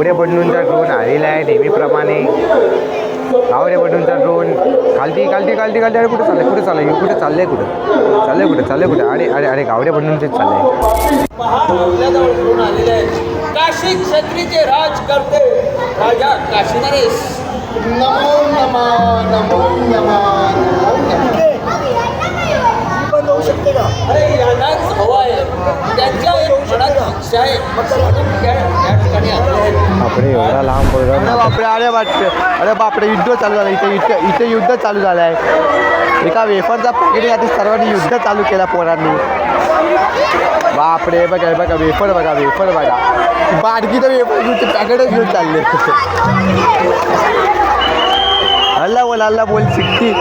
Gawade बंडूंचा drone आलेला आहे नेहमीप्रमाणे. गावडे बंडूंचा ड्रोन खालती खालती खालती खालती. अरे कुठे चाललंय कुठे चाललंय कुठे चाललंय कुठे चाललंय कुठे चाललंय कुठे. अरे अरे अरे गावडे बंडूंचेच चाललंय. आपल्याजवळ ड्रोन आलेले आहे. काशी क्षत्रीचे राज करते राजा काशी नरेश. नमो नमः नमो नमः. बंद होऊ शकते का? अरे यांनाच हवा आहे, त्यांच्या मनात इच्छा आहे म्हणून त्या ठिकाणी आले आहेत. बापरे एवढा लांब अरे बघा. बापरे अरे वाटते अरे बापरे युद्ध चालू झालं इथे इथे इथे युद्ध चालू झालं आहे. एका वेफरचा पॅकेटसाठी सर्वांनी युद्ध चालू केला पोरांनी. बापरे बघा बघा वेफर बघा बाडकी तर वेफर घेऊन पॅकेटच घेऊन चालले. हल्ला बोल शिट्टी.